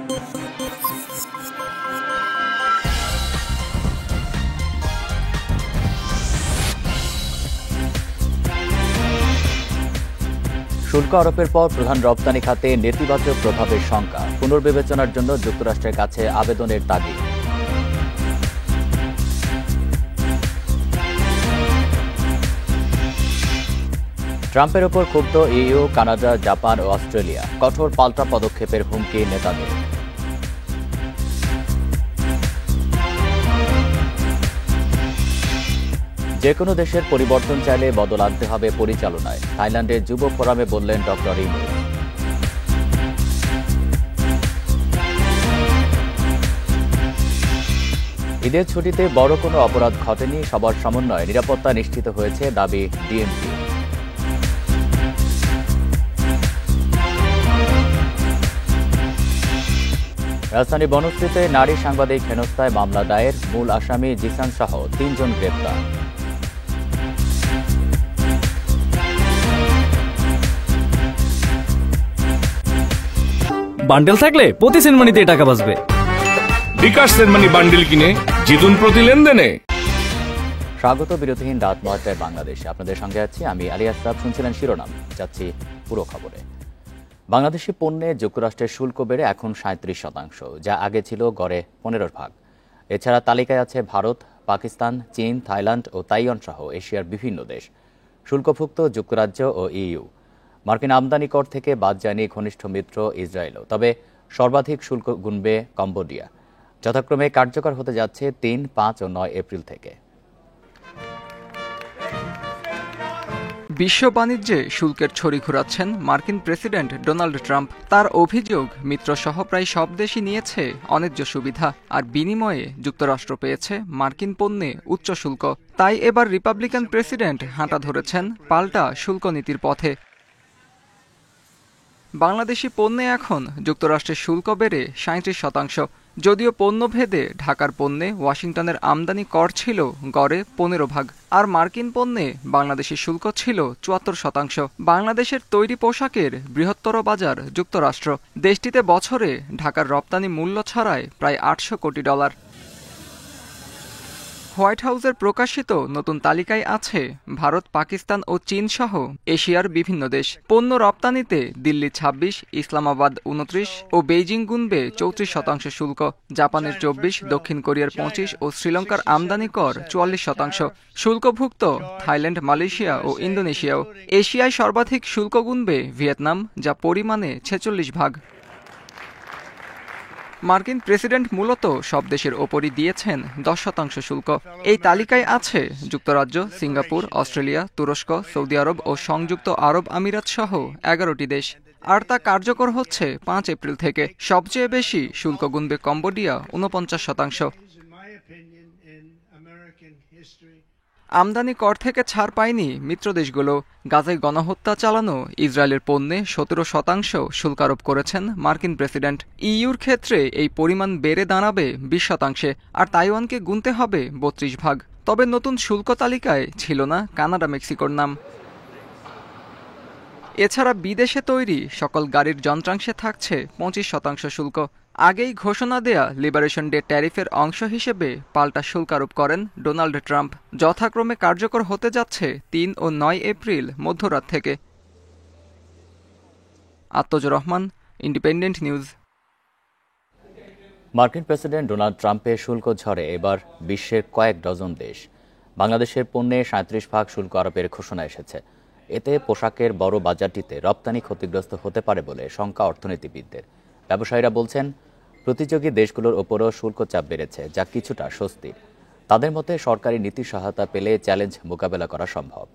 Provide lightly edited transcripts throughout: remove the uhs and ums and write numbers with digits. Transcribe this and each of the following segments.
শুল্ক আরোপের পর প্রধান রপ্তানি খাতে নেতিবাচক প্রভাবের শঙ্কা, পুনর্বিবেচনার জন্য যুক্তরাষ্ট্রের কাছে আবেদনের তাগিদ। ট্রাম্পের ওপর ক্ষুব্ধ ইইউ, কানাডা, জাপান ও অস্ট্রেলিয়া, কঠোর পাল্টা পদক্ষেপের হুমকি নেতাদের। যে কোনো দেশের পরিবর্তন চাইলে বদল আনতে হবে পরিচালনায়, থাইল্যান্ডের যুব ফোরামে বললেন ডক্টর ইউনূস। ঈদের ছুটিতে বড় কোনো অপরাধ ঘটেনি, সবার সমন্বয়ে নিরাপত্তা নিশ্চিত হয়েছে, দাবি ডিএমপি। রাজধানী বনশ্রীতে নারী সাংবাদিক হেনস্থায় মামলা দায়ের, মূল আসামি জিসান সহ ৩ জন গ্রেপ্তার। বান্ডেল থাকলে প্রতি সেনমানিতে টাকা বাঁচবে। বিকাশ সেনমানি বান্ডেল কিনে জিতুন প্রতি লেনদেনে। স্বাগত বিরতিহীন রাত ৯টায় বাংলাদেশে, আপনাদের সঙ্গে আছি আমি আলী আশরাফ। শুনছিলেন শিরোনাম, যাচ্ছি পুরো খবরে। বাংলাদেশি পণ্যে যুক্তরাষ্ট্রের শুল্ক বেড়ে এখন ৩৭%, যা আগে ছিল গড়ে ১৫%। এছাড়া তালিকায় আছে ভারত, পাকিস্তান, চীন, থাইল্যান্ড ও তাইওয়ান সহ এশিয়ার বিভিন্ন দেশ। শুল্কভুক্ত যুক্তরাজ্য ও ইইউ। মার্কিন আমদানি কর থেকে বাদ যায়নি ঘনিষ্ঠ মিত্র ইসরায়েলও, তবে সর্বাধিক শুল্ক গুনবে কম্বোডিয়া। যথাক্রমে কার্যকর হতে যাচ্ছে ৩, ৫ ও ৯ এপ্রিল থেকে। বিশ্ব বাণিজ্যে শুল্কের ছড়ি ঘোরাচ্ছেন মার্কিন প্রেসিডেন্ট ডোনাল্ড ট্রাম্প। তার অভিযোগ, মিত্রসহ প্রায় সব দেশই নিয়েছে অন্যায্য সুবিধা, আর বিনিময়ে যুক্তরাষ্ট্র পেয়েছে মার্কিন পণ্যে উচ্চ শুল্ক। তাই এবার রিপাবলিকান প্রেসিডেন্ট হাঁটা ধরেছেন পাল্টা শুল্ক নীতির পথে। বাংলাদেশি পণ্যে এখন যুক্তরাষ্ট্রের শুল্ক বেড়ে ৩৭%। যদিও পণ্যভেদে ঢাকার পণ্যে ওয়াশিংটনের আমদানি কর ছিল গড়ে ১৫%, আর মার্কিন পণ্যে বাংলাদেশি শুল্ক ছিল ৭৪%। বাংলাদেশের তৈরি পোশাকের বৃহত্তর বাজার যুক্তরাষ্ট্র। দেশটিতে বছরে ঢাকার রপ্তানি মূল্য ছাড়ায় প্রায় $৮০০ কোটি। হোয়াইট হাউসের প্রকাশিত নতুন তালিকায় আছে ভারত, পাকিস্তান ও চীন সহ এশিয়ার বিভিন্ন দেশ। পণ্য রপ্তানিতে দিল্লি ২৬, ইসলামাবাদ ২৯ ও বেইজিং গুনবে ৩৪% শুল্ক। জাপানের ২৪, দক্ষিণ কোরিয়ার ২৫ ও শ্রীলঙ্কার আমদানি কর ৪৪%। শুল্কভুক্ত থাইল্যান্ড, মালয়েশিয়া ও ইন্দোনেশিয়াও। এশিয়ায় সর্বাধিক শুল্ক গুনবে ভিয়েতনাম, যা পরিমাণে ৪৬%। মার্কিন প্রেসিডেন্ট মূলত সব দেশের ওপরই দিয়েছেন ১০% শুল্ক। এই তালিকায় আছে যুক্তরাজ্য, সিঙ্গাপুর, অস্ট্রেলিয়া, তুরস্ক, সৌদি আরব ও সংযুক্ত আরব আমিরাত সহ ১১টি দেশ। আর তা কার্যকর হচ্ছে ৫ এপ্রিল থেকে। সবচেয়ে বেশি শুল্ক গুনবে কম্বোডিয়া ৪৯%। আমদানি কর থেকে ছাড় পায়নি মিত্র দেশগুলো। গাজায় গণহত্যা চালানো ইসরায়েলের পণ্যে ১৭% শুল্ক আরোপ করেছেন মার্কিন প্রেসিডেন্ট। ইইউর ক্ষেত্রে এই পরিমাণ বেড়ে দাঁড়াবে ২০%, আর তাইওয়ানকে গুনতে হবে ৩২%। তবে নতুন শুল্ক তালিকায় ছিল না কানাডা, মেক্সিকোর নাম। এছাড়া বিদেশে তৈরি সকল গাড়ির যন্ত্রাংশে থাকছে ২৫% শুল্ক। আগেই ঘোষণা দেয়া লিবারেশন ডে ট্যারিফের অংশ হিসেবে পাল্টা শুল্ক আরোপ করেন ডোনাল্ড ট্রাম্প। যথাক্রমে কার্যকর হতে যাচ্ছে ৩ ও ৯ এপ্রিল মধ্যরাত থেকে। আত্মজুর রহমান, ইন্ডিপেন্ডেন্ট নিউজ। মার্কিন প্রেসিডেন্ট ডোনাল্ড ট্রাম্পের শুল্ক ঝড়ে এবার বিশ্বের কয়েক ডজন দেশ। বাংলাদেশের পণ্যে ৩৭% শুল্ক আরোপের ঘোষণা এসেছে। এতে পোশাকের বড় বাজারটিতে রপ্তানি ক্ষতিগ্রস্ত হতে পারে বলে শঙ্কা অর্থনীতিবিদদের। ব্যবসায়ীরা বলছেন, প্রতিযোগী দেশগুলোর ওপরও শুল্ক চাপ বেড়েছে, যা কিছুটা স্বস্তির। তাদের মতে সরকারি নীতি সহায়তা পেলে চ্যালেঞ্জ মোকাবেলা করা সম্ভব।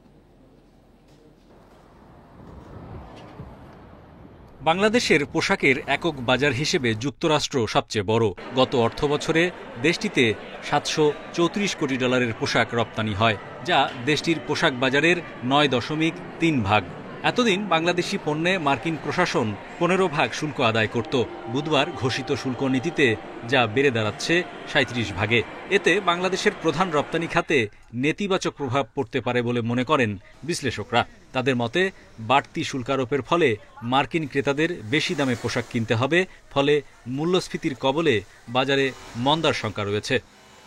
বাংলাদেশের পোশাকের একক বাজার হিসেবে যুক্তরাষ্ট্র সবচেয়ে বড়। গত অর্থবছরে দেশটিতে $৭৩৪ কোটি পোশাক রপ্তানি হয়, যা দেশটির পোশাক বাজারের ৯.৩%। এতদিন বাংলাদেশি পণ্যে মার্কিন প্রশাসন ১৫% শুল্ক আদায় করত। বুধবার ঘোষিত শুল্ক নীতিতে যা বেড়ে দাঁড়াচ্ছে ৩৭%। এতে বাংলাদেশের প্রধান রপ্তানি খাতে নেতিবাচক প্রভাব পড়তে পারে বলে মনে করেন বিশ্লেষকরা। তাদের মতে বাড়তি শুল্কারোপের ফলে মার্কিন ক্রেতাদের বেশি দামে পোশাক কিনতে হবে, ফলে মূল্যস্ফীতির কবলে বাজারে মন্দার শঙ্কা রয়েছে।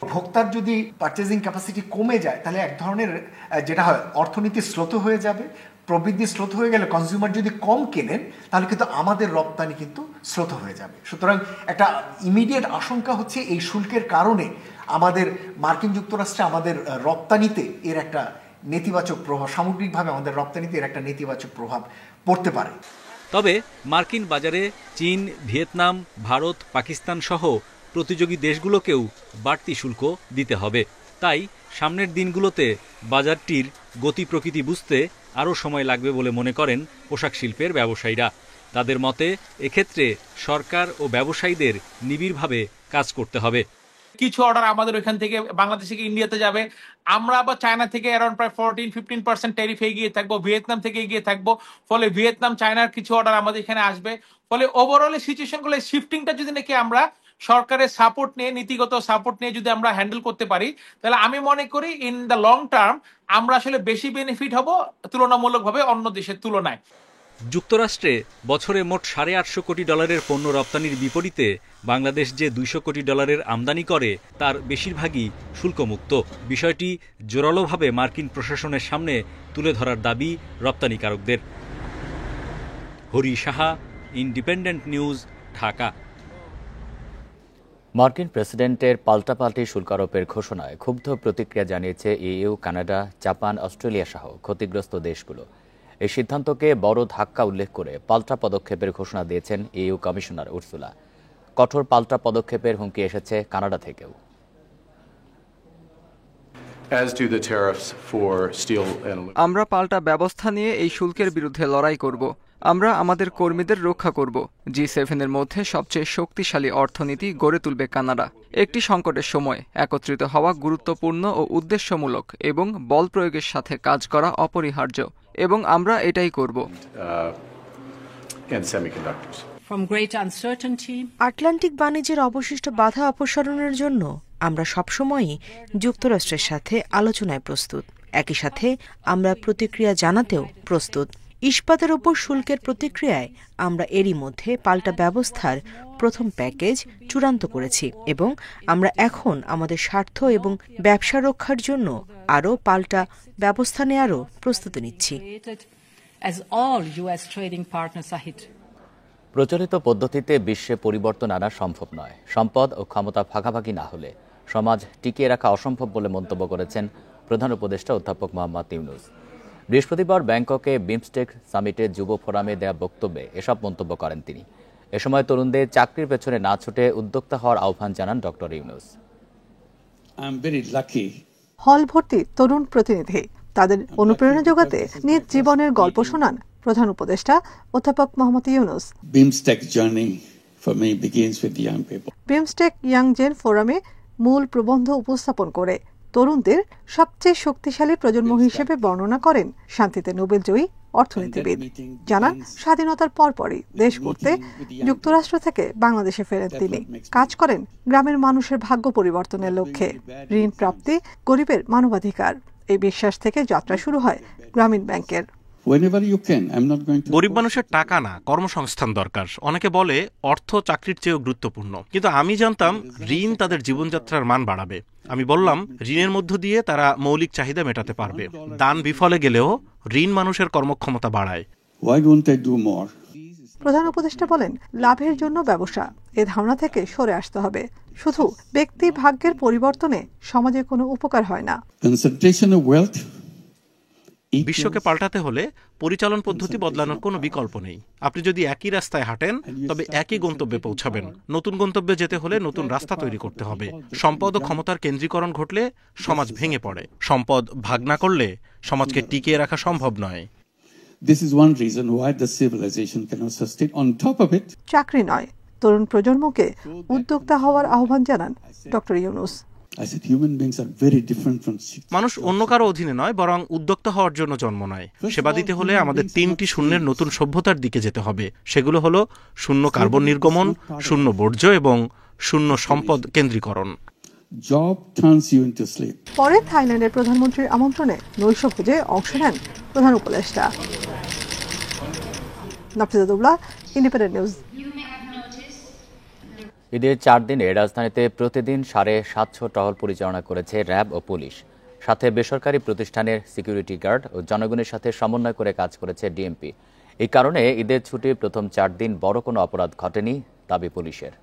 ভোক্তার যদি পারচেজিং ক্যাপাসিটি কমে যায় তাহলে এক ধরনের যেটা হয় অর্থনীতি শ্লথ হয়ে যাবে, প্রবৃদ্ধি শ্লথ হয়ে গেলে কনজিউমার যদি কম কেনেন তাহলে কিন্তু আমাদের রপ্তানি কিন্তু শ্লথ হয়ে যাবে। সুতরাং একটা ইমিডিয়েট আশঙ্কা হচ্ছে এই শুল্কের কারণে আমাদের মার্কিন যুক্তরাষ্ট্রে আমাদের রপ্তানিতে এর একটা নেতিবাচক প্রভাব, সামগ্রিকভাবে আমাদের রপ্তানিতে এর একটা নেতিবাচক প্রভাব পড়তে পারে। তবে মার্কিন বাজারে চীন, ভিয়েতনাম, ভারত, পাকিস্তান সহ প্রতিযোগী দেশগুলোকেও বাড়তি শুল্ক দিতে হবে। তাই সামনের দিনগুলোতে বাজারটির গতি প্রকৃতি বুঝতে আরও সময় লাগবে বলে মনে করেন পোশাক শিল্পের ব্যবসায়ীরা। তাদের মতে এক্ষেত্রে সরকার ও ব্যবসায়ীদের নিবিড়ভাবে কাজ করতে হবে। কিছু অর্ডার আমাদের ওইখান থেকে বাংলাদেশ থেকে ইন্ডিয়াতে যাবে, আমরা আবার চায়না থেকে অ্যারাউন্ড প্রায় 14-15% ট্যারিফে এগিয়ে থাকবো, ভিয়েতনাম থেকে এগিয়ে থাকবো, ফলে ভিয়েতনাম চায়নার কিছু অর্ডার আমাদের এখানে আসবে। ফলে ওভারঅল সিচুয়েশনগুলো শিফটিংটা যদি নাকি আমরা সরকারের সাপোর্ট নিয়ে, নীতিগত সাপোর্ট নিয়ে যদি আমরা হ্যান্ডেল করতে পারি, তাহলে আমি মনে করি ইন দ্য লং টার্ম আমরা আসলে বেশি বেনিফিট হব তুলনামূলকভাবে অন্য দেশের তুলনায়। যুক্তরাষ্ট্রে বছরে মোট $850 কোটি পণ্য রপ্তানির বিপরীতে বাংলাদেশ যে $200 কোটি আমদানি করে তার বেশিরভাগই শুল্কমুক্ত। বিষয়টি জোরালোভাবে মার্কিন প্রশাসনের সামনে তুলে ধরার দাবি রপ্তানিকারকদের। Hari Saha, independent news, Dhaka. মার্কিন প্রেসিডেন্টের পাল্টাপাল্টি শুল্কারোপের ঘোষণায় ক্ষুব্ধ প্রতিক্রিয়া জানিয়েছে ইইউ, কানাডা, জাপান, অস্ট্রেলিয়া সহ ক্ষতিগ্রস্ত দেশগুলো। এই সিদ্ধান্তকে বড় ধাক্কা উল্লেখ করে পাল্টা পদক্ষেপের ঘোষণা দিয়েছেন ইইউ কমিশনার উর্সুলা। কঠোর পাল্টা পদক্ষেপের হুমকি এসেছে কানাডা থেকেও। আমরা পাল্টা ব্যবস্থা নিয়ে এই শুল্কের বিরুদ্ধে লড়াই করব। আমরা আমাদের কর্মীদের রক্ষা করব। G7-এর মধ্যে সবচেয়ে শক্তিশালী অর্থনীতি গড়ে তুলবে কানাডা। একটি সংকটের সময় একত্রিত হওয়া গুরুত্বপূর্ণ ও উদ্দেশ্যমূলক এবং বল প্রয়োগের সাথে কাজ করা অপরিহার্য, এবং আমরা এটাই করব। আটলান্টিক বাণিজ্যের অবশিষ্ট বাধা অপসারণের জন্য আমরা সবসময়ই যুক্তরাষ্ট্রের সাথে আলোচনায় প্রস্তুত। একই সাথে আমরা প্রতিক্রিয়া জানাতেও প্রস্তুত। ইস্পাতের ওপর শুল্কের প্রতিক্রিয়ায় আমরা এরই মধ্যে পাল্টা ব্যবস্থার প্রথম প্যাকেজ চূড়ান্ত করেছি এবং আমরা এখন আমাদের স্বার্থ এবং ব্যবসা রক্ষার জন্য আরও পাল্টা ব্যবস্থা নেওয়ারও প্রস্তুতি নিচ্ছি। প্রচলিত পদ্ধতিতে বিশ্বে পরিবর্তন আনা সম্ভব নয়। সম্পদ ও ক্ষমতা ভাগাভাগি না হলে সমাজ টিকিয়ে রাখা অসম্ভব বলে মন্তব্য করেছেন প্রধান উপদেষ্টা অধ্যাপক মোহাম্মদ ইউনূস। বৃহস্পতিবার ব্যাংককে বিমস্টেক সামিটের যুব ফোরামে দেয়া বক্তব্যে এসব মন্তব্য করেন তিনি। এ সময় তরুণদের চাকরির পেছনে না ছুটে উদ্যোক্তা হওয়ার আহ্বান জানান ডক্টর ইউনূস। হল ভর্তি তরুণ প্রতিনিধি, তাদের অনুপ্রেরণা যোগাতে নিজ জীবনের গল্প শোনান প্রধান উপদেষ্টা অধ্যাপক মোহাম্মদ ইউনূস। বিমস্টেক ইয়াং জেন ফোরামে মূল প্রবন্ধ উপস্থাপন করে তরুণদের সবচেয়ে শক্তিশালী প্রজন্ম হিসেবে বর্ণনা করেন শান্তিতে নোবেলজয়ী অর্থনীতিবিদ। জানান, স্বাধীনতার পরপরই দেশ গড়তে যুক্তরাষ্ট্র থেকে বাংলাদেশে ফেরেন তিনি। কাজ করেন গ্রামের মানুষের ভাগ্য পরিবর্তনের লক্ষ্যে। ঋণ প্রাপ্তি গরিবের মানবাধিকার, এই বিশ্বাস থেকে যাত্রা শুরু হয় গ্রামীণ ব্যাংকের। গরিব মানুষের টাকা না, কর্মসংস্থান দরকার। অনেকে বলে অর্থ চাকরির চেয়েও গুরুত্বপূর্ণ, কিন্তু আমি জানতাম ঋণ তাদের জীবনযাত্রার মান বাড়াবে। আমি বললাম, ঋণের মধ্য দিয়ে তারা মৌলিক চাহিদা মেটাতে পারবে। দান বিফলে গেলেও ঋণ মানুষের কর্মক্ষমতা বাড়ায়। প্রধান উপদেষ্টা বলেন, লাভের জন্য ব্যবসা, এ ধারণা থেকে সরে আসতে হবে। শুধু ব্যক্তি ভাগ্যের পরিবর্তনে সমাজে কোনো উপকার হয় না। বিশ্বকে পাল্টাতে হলে পরিচালন পদ্ধতি বদলানোর কোনো বিকল্প নেই। আপনি যদি একই রাস্তায় হাঁটেন তবে একই গন্তব্যে পৌঁছাবেন। নতুন গন্তব্যে যেতে হলে নতুন রাস্তা তৈরি করতে হবে। সম্পদ ও ক্ষমতার কেন্দ্রীকরণ ঘটলে সমাজ ভেঙে পড়ে। সম্পদ ভাগ না করলে সমাজকে টিকিয়ে রাখা সম্ভব নয়। চাকরি নয়, তরুণ প্রজন্মকে উদ্যোক্তা হওয়ার আহ্বান জানান ডক্টর ইউনূস। মানুষ অন্য কারো অধীনে নয়, বরং উদ্যোক্তা হওয়ার জন্য জন্ম নেয়। সেবা দিতে হলে আমাদের 3টি শূন্যের নতুন সভ্যতার দিকে যেতে হবে। সেগুলো হলো শূন্য কার্বন নির্গমন, শূন্য বর্জ্য এবং শূন্য সম্পদ কেন্দ্রীকরণ। Job turns you into sleep. পরে থাইল্যান্ডের প্রধানমন্ত্রীর আমন্ত্রণে নৈশভোজে অংশ নেন প্রধান উপদেষ্টা। নাফিজাতুল্লাহ, ইন্ডিপেন্ডেন্ট নিউজ। ঈদের 4 দিনে রাজধানীতে প্রতিদিন 750 টহল পরিচালনা করেছে র্যাব ও পুলিশ। সাথে বেসরকারি প্রতিষ্ঠানের সিকিউরিটি গার্ড ও জনগণের সাথে সমন্বয় করে কাজ করেছে ডিএমপি। এই কারণে ঈদের ছুটির প্রথম 4 দিন বড় কোনো অপরাধ ঘটেনি দাবি পুলিশের।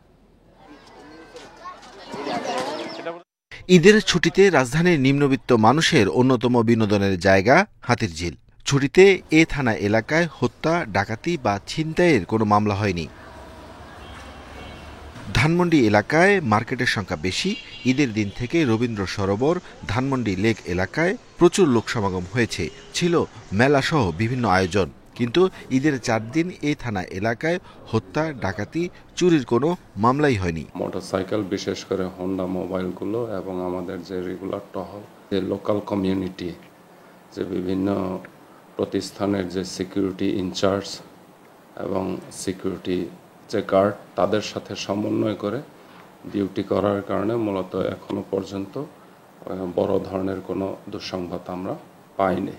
ঈদের ছুটিতে রাজধানীর নিম্নবিত্ত মানুষের অন্যতম বিনোদনের জায়গা হাতিরঝিল। ছুটিতে এ থানা এলাকায় হত্যা, ডাকাতি বা ছিনতাইয়ের কোনো মামলা হয়নি। ধানমন্ডি এলাকায় মার্কেটের সংখ্যা বেশি। ঈদের দিন থেকে রবীন্দ্র সরোবর, ধানমন্ডি লেক এলাকায় প্রচুর লোক সমাগম হয়েছে। ছিল মেলাসহ বিভিন্ন আয়োজন। কিন্তু ঈদের 4 দিন এই থানা এলাকায় হত্যা, ডাকাতি, চুরির কোনো মামলাই হয়নি। মোটরসাইকেল, বিশেষ করে হোন্ডা মোবাইলগুলো এবং আমাদের যে রেগুলার টহল, যে লোকাল কমিউনিটি, যে বিভিন্ন প্রতিষ্ঠানের যে সিকিউরিটি ইনচার্জ এবং সিকিউরিটি যে গার্ড, তাদের সাথে সমন্বয় করে ডিউটি করার কারণে মূলত এখনো পর্যন্ত বড় ধরনের কোনো দুঃসংবাদ আমরা পাইনি।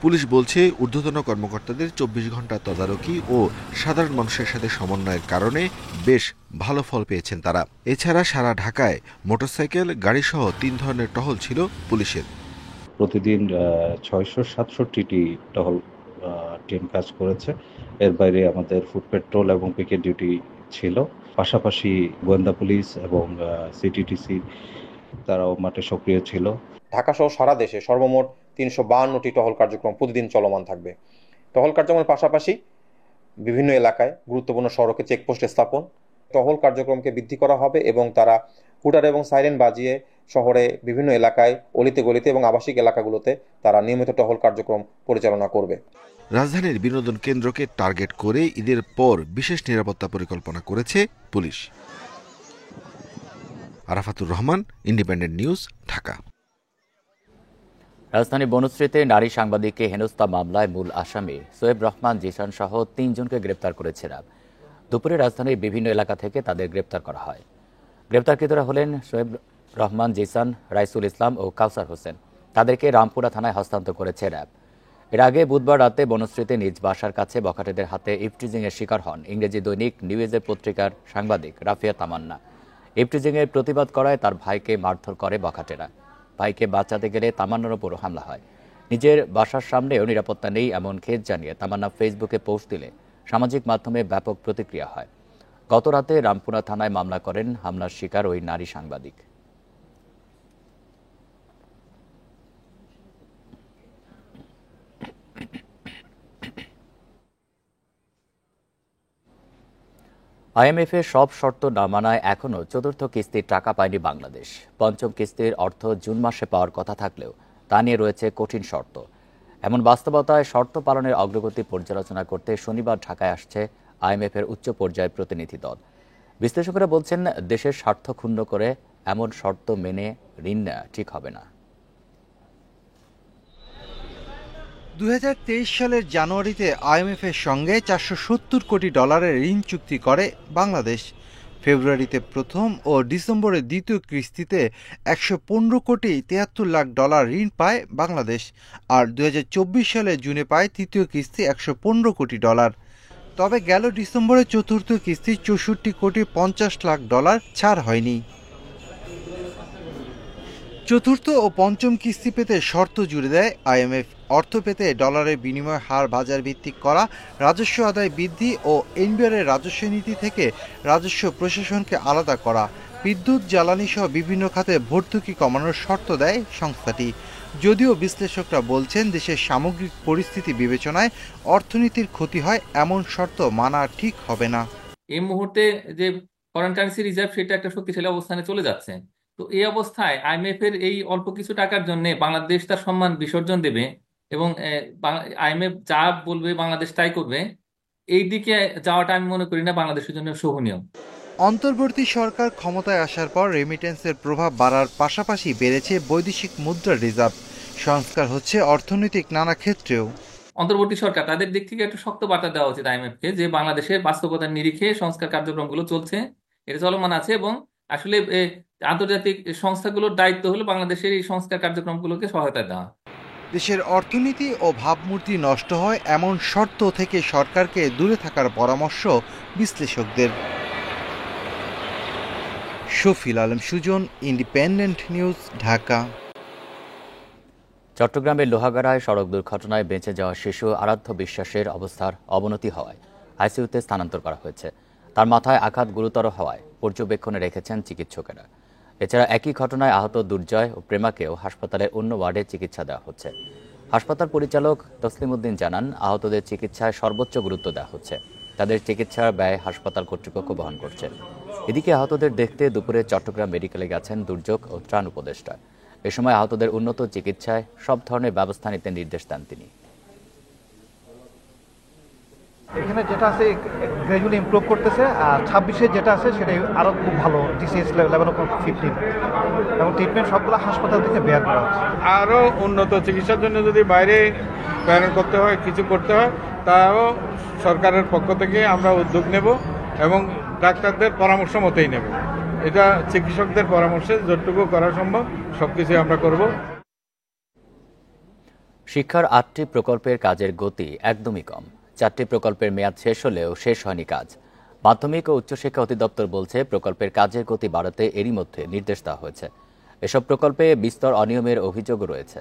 পুলিশ বলছে ঊর্ধ্বতন কর্মকর্তাদের 24 ঘন্টা তদারকি ও সাধারণ মানুষের সাথে সমন্বয়ের কারণে বেশ ভালো ফল পেয়েছেন তারা। এছাড়া সারা ঢাকায় মোটরসাইকেল, গাড়িসহ 3 ধরনের টহল ছিল পুলিশের। প্রতিদিন 667টি টহল টিম কাজ করেছে। এর বাইরে আমাদের ফুট পেট্রোল এবং পিকেট ডিউটি ছিল। পাশাপাশি গোয়েন্দা পুলিশ এবং সিটিটিসি তারাও মাঠে সক্রিয় ছিল। ঢাকা সহ সারা দেশে সর্বমোট 352টি টহল কার্যক্রম প্রতিদিন চলমান থাকবে। টহল কার্যক্রমের পাশাপাশি বিভিন্ন এলাকায় গুরুত্বপূর্ণ সড়কে চেকপোস্ট স্থাপন, টহল কার্যক্রমকে বৃদ্ধি করা হবে এবং তারা হুটার এবং সাইরেন বাজিয়ে শহরে বিভিন্ন এলাকায়, অলিতে গলিতে এবং আবাসিক এলাকাগুলোতে তারা নিয়মিত টহল কার্যক্রম পরিচালনা করবে। রাজধানীর বিনোদন কেন্দ্রকে টার্গেট করে ঈদের পর বিশেষ নিরাপত্তা পরিকল্পনা করেছে police. Arafatur Rahman, independent news, Dhaka. রাজধানী বনশ্রীতে নারী সাংবাদিককে হেনস্থা মামলায় মূল আসামি সোয়েব রহমান জিসান সহ 3 জনকে গ্রেপ্তার করেছে র্যাব। দুপুরে রাজধানীর বিভিন্ন এলাকা থেকে তাদের গ্রেপ্তার করা হয়। গ্রেপ্তারকৃতরা হলেন সোয়েব রহমান জিসান, রাইসুল ইসলাম ও কাউসার হোসেন। তাদেরকে রামপুরা থানায় হস্তান্তর করেছে র্যাব। এর আগে বুধবার রাতে বনশ্রীতে নিজ বাসার কাছে বখাটেদের হাতে ইফটিজিংয়ের শিকার হন ইংরেজি দৈনিক নিউজের পত্রিকার সাংবাদিক রাফিয়া তামান্না। ইফটিজিংয়ের প্রতিবাদ করায় তার ভাইকে মারধর করে বখাটেরা। ভাইকে বাঁচাতে গেলে তামান্নার ওপর হামলা হয়। নিজের বাসার সামনেও নিরাপত্তা নেই এমন খেদ জানিয়ে তামান্না ফেসবুকে পোস্ট দিলে সামাজিক মাধ্যমে ব্যাপক প্রতিক্রিয়া হয়। গত রাতে রামপুরা থানায় মামলা করেন হামলার শিকার ওই নারী সাংবাদিক। আইএমএফের সব শর্ত না মানায় এখনও চতুর্থ কিস্তির টাকা পায়নি বাংলাদেশ। পঞ্চম কিস্তির অর্থ জুন মাসে পাওয়ার কথা থাকলেও তা নিয়ে রয়েছে কঠিন শর্ত। এমন বাস্তবতায় শর্ত পালনের অগ্রগতি পর্যালোচনা করতে শনিবার ঢাকায় আসছে আইএমএফের উচ্চ পর্যায়ের প্রতিনিধি দল। বিশ্লেষকেরা বলছেন, দেশের স্বার্থ ক্ষুণ্ণ করে এমন শর্ত মেনে ঋণ নেওয়া ঠিক হবে না। 2023 সালের জানুয়ারিতে আইএমএফের সঙ্গে $470 কোটি ঋণ চুক্তি করে বাংলাদেশ। ফেব্রুয়ারিতে প্রথম ও ডিসেম্বরে দ্বিতীয় কিস্তিতে $115 কোটি 73 লাখ ঋণ পায় বাংলাদেশ। আর 2024 সালে জুনে পায় তৃতীয় কিস্তি $115 কোটি। তবে গেল ডিসেম্বরে চতুর্থ কিস্তি $64 কোটি 50 লাখ ছাড় হয়নি। চতুর্থ ও পঞ্চম কিস্তি পেতে শর্ত জুড়ে দেয় আইএমএফ। অর্থ পেতে ডলারের বিনিময় হার বাজার ভিত্তিক করা, রাজস্ব আদায় বৃদ্ধি ও এনবিআরের রাজস্ব নীতি থেকে রাজস্ব প্রশাসনকে আলাদা করা, বিদ্যুৎ, জ্বালানি সহ বিভিন্ন খাতে ভর্তুকি কমানোর শর্ত দেয় সংস্থাটি। যদিও বিশ্লেষকরা বলছেন, দেশের সামগ্রিক পরিস্থিতি বিবেচনায় অর্থনীতির ক্ষতি হয় এমন শর্ত মানা ঠিক হবে না। এই মুহূর্তে যে ফরেন কারেন্সি রিজার্ভ সেটা একটা শক্তিশালী অবস্থানে চলে যাচ্ছে। তো এই অবস্থায় আইএমএফ এর এই অল্প কিছু টাকার জন্য বাংলাদেশ তার সম্মান বিসর্জন দেবে এবং আইএমএফ যা বলবে বাংলাদেশ তাই করবে, এই দিকে যাওয়াটা আমি মনে করি না বাংলাদেশের জন্য শোভনীয়। অন্তর্বর্তী সরকার ক্ষমতায় আসার পর রেমিটেন্সের প্রভাব বাড়ার পাশাপাশি বেড়েছে বৈদেশিক মুদ্রার রিজার্ভ। সংস্কার হচ্ছে অর্থনৈতিক নানা ক্ষেত্রেও। অন্তর্বর্তী সরকার তাদের দিক থেকে একটা শক্ত বার্তা দেওয়া উচিত আইএমএফকে, যে বাংলাদেশের বাস্তবতার নিরিখে সংস্কার কার্যক্রমগুলো চলছে, এটা চলমান আছে এবং আসলে আন্তর্জাতিক সংস্থাগুলোর দায়িত্ব হলো বাংলাদেশের এই সংস্কার কার্যক্রমগুলোকে সহায়তা দেওয়া। দেশের অর্থনীতি ও ভাবমূর্তি নষ্ট হয় এমন শর্ত থেকে সরকারকে দূরে থাকার পরামর্শ বিশ্লেষকদের। Shafil Alam Sujan, independent news, Dhaka. চট্টগ্রামের লোহাগাড়ায় সড়ক দুর্ঘটনায় বেঁচে যাওয়া শিশু আরাধ্য বিশ্বাসের অবস্থার অবনতি হওয়ায় আইসিইউতে স্থানান্তর করা হয়েছে। তার মাথায় আঘাত গুরুতর হওয়ায় পর্যবেক্ষণে রেখেছেন চিকিৎসকেরা। এছাড়া একই ঘটনায় আহত দুর্জয় ও প্রেমাকেও হাসপাতালের অন্য ওয়ার্ডে চিকিৎসা দেওয়া হচ্ছে। হাসপাতাল পরিচালক তসলিম উদ্দিন জানান, আহতদের চিকিৎসায় সর্বোচ্চ গুরুত্ব দেওয়া হচ্ছে। তাদের চিকিৎসার ব্যয় হাসপাতাল কর্তৃপক্ষ বহন করছে। এদিকে আহতদের দেখতে দুপুরে চট্টগ্রাম মেডিকেলে গেছেন দুর্যোগ ও ত্রাণ উপদেষ্টা। এ সময় আহতদের উন্নত চিকিৎসায় সব ধরনের ব্যবস্থা নিতে নির্দেশ দেন তিনি। এখানে যেটা আছে গ্র্যাজুয়ালি ইমপ্রুভ করতেছে, আর 26-এ যেটা আছে সেটা আরও খুব ভালো, ডিসিএস লেভেল অফ 15 এবং ট্রিটমেন্ট সবগুলো হাসপাতাল থেকে বের করা হচ্ছে। আরও উন্নত চিকিৎসার জন্য যদি বাইরে প্রেরণ করতে হয়, কিছু করতে হয়, তাও সরকারের পক্ষ থেকে আমরা উদ্যোগ নেব এবং ডাক্তারদের পরামর্শ মতেই নেব। এটা চিকিৎসকদের পরামর্শে যতটুকু করা সম্ভব সবকিছু আমরা করব। শিক্ষার 8টি প্রকল্পের কাজের গতি একদমই কম। 4টি প্রকল্পের মেয়াদ শেষ হলেও শেষ হয়নি কাজ। মাধ্যমিক ও উচ্চশিক্ষা অধিদপ্তর বলছে, প্রকল্পের কাজের গতি বাড়াতে এরই মধ্যে নির্দেশ দেওয়া হয়েছে। এসব প্রকল্পে বিস্তর অনিয়মের অভিযোগও রয়েছে।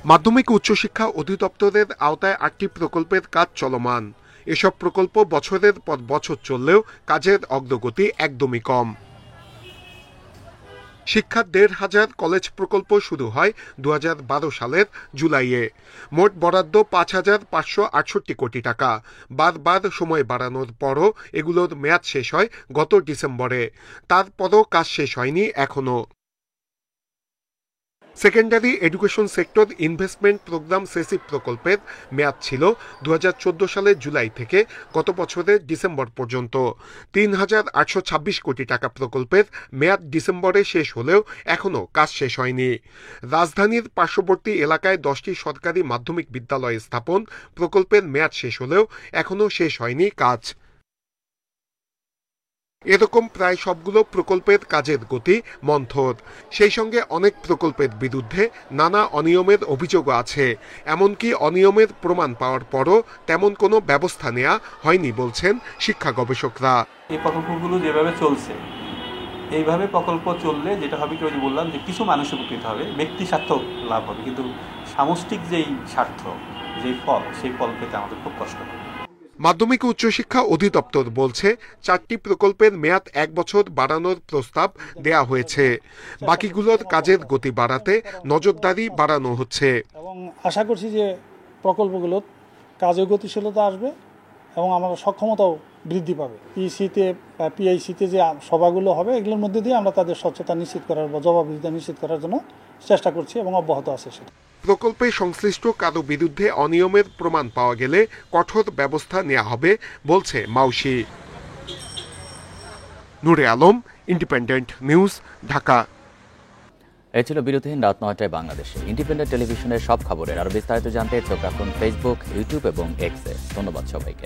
মাধ্যমিক ও উচ্চশিক্ষা অধিদপ্তরের আওতায় 8টি প্রকল্পের কাজ চলমান। এসব প্রকল্প বছরের পর বছর চললেও কাজের অগ্রগতি একদমই কম। শিক্ষার 1,500 কলেজ প্রকল্প শুরু হয় 2012 সালের জুলাইয়ে। মোট বরাদ্দ 5,568 কোটি টাকা। বারবার সময় বাড়ানোর পরও এগুলোর মেয়াদ শেষ হয় গত ডিসেম্বরে। তারপরও কাজ শেষ হয়নি এখনো। Secondary education sector investment program SESIP প্রকল্পের মেয়াদ ছিল 2014 সালের জুলাই থেকে গত বছরের ডিসেম্বর পর্যন্ত। 3,826 কোটি টাকা প্রকল্পের মেয়াদ ডিসেম্বরে শেষ হলেও এখনও কাজ শেষ হয়নি। রাজধানীর পার্শ্ববর্তী এলাকায় 10টি সরকারি মাধ্যমিক বিদ্যালয় স্থাপন প্রকল্পের মেয়াদ শেষ হলেও এখনও শেষ হয়নি কাজ। এরকম প্রায় সবগুলো প্রকল্পের কাজের গতি মন্থর। সেই সঙ্গে অনেক প্রকল্পের বিরুদ্ধে নানা অনিয়মের অভিযোগও আছে। এমনকি অনিয়মের প্রমাণ পাওয়ার পরও তেমন কোনো ব্যবস্থা নেওয়া হয়নি বলছেন শিক্ষা গবেষকরা। এই প্রকল্পগুলো যেভাবে চলছে, এইভাবে প্রকল্প চললে যেটা হবে, কি বললাম যে কিছু মানুষ উপকৃত হবে, ব্যক্তি স্বার্থ লাভ হবে, কিন্তু সামষ্টিক যেই স্বার্থ, যেই ফল, সেই ফল পেতে আমাদের খুব কষ্ট হবে। মাধ্যমিক ও উচ্চশিক্ষা অধিদপ্তর বলছে, 4টি প্রকল্পের মেয়াদ 1 বছর বাড়ানোর প্রস্তাব দেয়া হয়েছে। বাকিগুলোর কাজের গতি বাড়াতে নজরদারি বাড়ানো হচ্ছে এবং আশা করছি যে প্রকল্পগুলোর কাজের গতিশীলতা আসবে এবং আমাদের সক্ষমতাও বৃদ্ধি পাবে। পিসিতে বা পিআইসিতে যে সভাগুলো হবে, এগুলোর মধ্যে দিয়ে আমরা তাদের স্বচ্ছতা নিশ্চিত করার বা জবাবদিহিতা নিশ্চিত করার জন্য চেষ্টা করছি এবং অব্যাহত আছে সেটা। প্রকল্পে সংশ্লিষ্ট কারো বিরুদ্ধে অনিয়মের প্রমাণ পাওয়া গেলে কঠোর ব্যবস্থা নেওয়া হবে বলছে মাউসি। নূরে আলম, ইন্ডিপেন্ডেন্ট নিউজ, ঢাকা। এ ছিল বিরতিহীন রাত 9টায় বাংলাদেশে। ইন্ডিপেন্ডেন্ট টেলিভিশনের সব খবরের আরো বিস্তারিত জানতে চোখ রাখুন ফেসবুক, ইউটিউব এবং এক্সে। ধন্যবাদ সবাইকে।